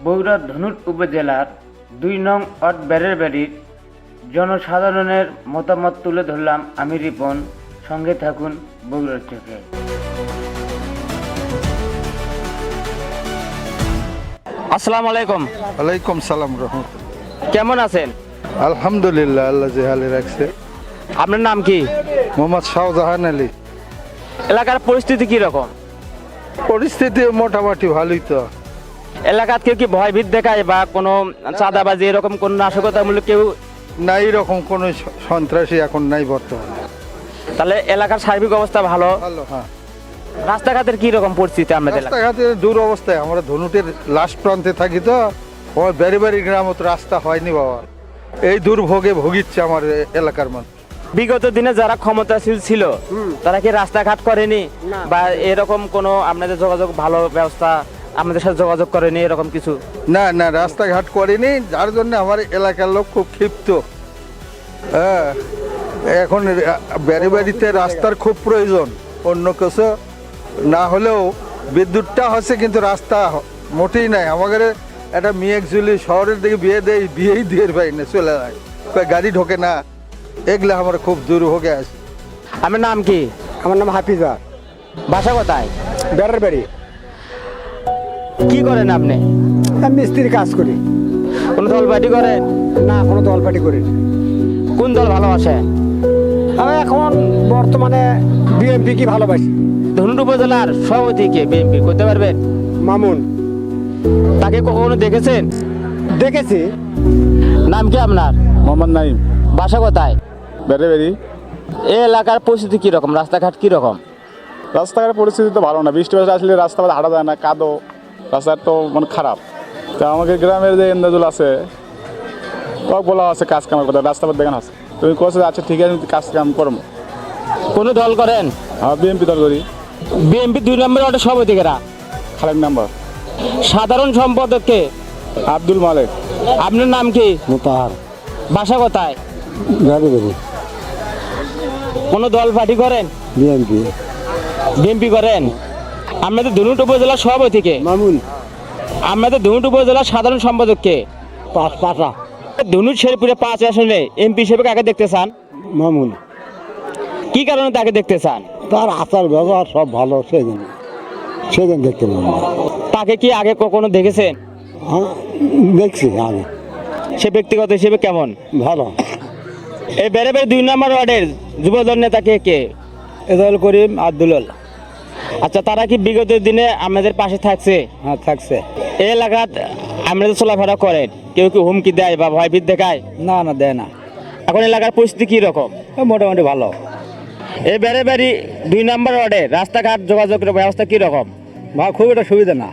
বগুড়ার ধনুট উপজেলার ২ নং ওয়ার্ড বেড়েরবাড়ির জনসাধারণের মতামত তুলে ধরলাম আমি রিপন। সঙ্গে থাকুন বগুড়ার চোখে। আসসালামু আলাইকুম। ওয়ালাইকুম সালাম রহমতুল্লাহ। কেমন আছেন? আলহামদুলিল্লাহ, আল্লাহ যে হালে রাখছে। আপনার নাম কি? মোহাম্মদ শাহজাহান আলী। এলাকার পরিস্থিতি কি রকম? পরিস্থিতি মোটামুটি ভালোই তো। এলাকার কেউ কি ভয়ভীত দেখায় বা কোনো চাঁদাবাজি এরকম কোন নাশকতামূলক কেউ? নাই, এরকম কোনো সন্ত্রাসী এখন নাই বর্তমানে। তাহলে এলাকার সার্বিক অবস্থা ভালো? ভালো, হ্যাঁ। রাস্তাঘাটের কি রকম পরিস্থিতি আমাদের এলাকায়? রাস্তাঘাটের দূর অবস্থায়, আমরা ধনুটের লাস্ট প্রান্তে থাকি তো। আমার বেড়ি গ্রামত রাস্তা হয়নি বাবা, এই দুর্ভোগে ভুগিচ্ছে আমার এলাকার মানুষ। বিগত দিনে যারা ক্ষমতাশীল ছিল তারা কি রাস্তাঘাট করেনি বা এরকম কোনো আপনাদের যোগাযোগ ভালো ব্যবস্থা আমাদের সাথে যোগাযোগ করেনি এরকম কিছু? না না, রাস্তাঘাট করেনি, যার জন্য আমার এলাকার লোক খুব ক্ষিপ্ত। হ্যাঁ, এখন বাড়িতে রাস্তার খুব প্রয়োজন। অন্য কিছু না হলেও বিদ্যুৎটা হচ্ছে, কিন্তু রাস্তা মোটেই নাই। আমাদের একটা মেয়ে একচুয়ালি শহরের দিকে বিয়েই দিয়ে পাই না, চলে যায়, গাড়ি ঢোকে না। এগুলো আমার খুব দুর্ভোগে আছে। আমার নাম কি? আমার নাম হাফিজা। বাসা কোথায়? বেড়ার বাড়ি। কি করেন আপনি? আমি মিস্ত্রির কাজ করি। কোন দল পার্টি করেন? না, কোনো দল পার্টি করি না। কোন দল ভালোবাসে? আমি এখন বর্তমানে বিএনপি কি ভালোবাসি। ধনুট উপজেলার সভাপতি কে বিএনপি করতে পারবেন? মামুন। তাকে কখনো দেখেছেন? দেখেছি। নাম কি আপনার? মোহাম্মদ নাইম। বাসা কোথায়? বেড়েবেড়ি। এই এলাকার পরিস্থিতি কি রকম? রাস্তাঘাট কি রকম? রাস্তাঘাটের পরিস্থিতি তো ভালো না, বৃষ্টি বাদল আসলে রাস্তা হাঁটা যায় না, কাদো রাস্তার তো মানে খারাপ। তা আমাকে গ্রামের যে এন্দাজুল আছে তক বলা আছে কাজ কামের কথা, রাস্তা পথ দেখানো আছে। তুমি কোথাও আচ্ছা ঠিক আছে, কাজ কাম করবো। কোন দল করেন? হ্যাঁ, বিএমপি দল করি। বিএনপি 2 নম্বর ওয়ার্ডের সভাপতি কেরা? খালেক নাম্বার। সাধারণ সম্পাদক কে? আব্দুল মালিক। আপনার নাম কি? মোতাহার। বাসা কোথায়? বেড়ার বাড়ি। কোন দল পার্টি করেন? বিএনপি। বিএনপি করেন। আমাদের ধনুট উপজেলার সভাপতি কে? মামুন। আমাদের ধনুট উপজেলার সাধারণ সম্পাদক কে? পাশা। ধনুট শেরপুরে 5 আসনে এমপি হিসেবে কাকে দেখতে চান? মামুন। কি কারণে তাকে দেখতে চান? তার আচার ব্যবহার সব ভালো, সেদিন দেখতে পাবো। তাকে কি আগে কখনো দেখেছেন? হ্যাঁ, দেখছি আগে। সে ব্যক্তিগত হিসেবে কেমন? ভালো। এই বেড়েবেড়ি 2 নম্বর ওয়ার্ডের যুবদল নেতা কে? এদল করিম আব্দুল। আচ্ছা, তারা কি বিগত দিনে আমাদের পাশে থাকছে? হ্যাঁ, থাকছে। এই এলাকাত আমরা যে চলাফেরা করেন কেউ কি হুমকি দেয় বা ভয়ভীত দেখায়? না না, দেয় না। এখন এলাকার পরিস্থিতি কি রকম? মোটামুটি ভালো। এই বেড়েবেড়ি 2 নম্বর ওয়ার্ডে রাস্তাঘাট যোগাযোগের ব্যবস্থা কি রকম? খুব একটা সুবিধা না।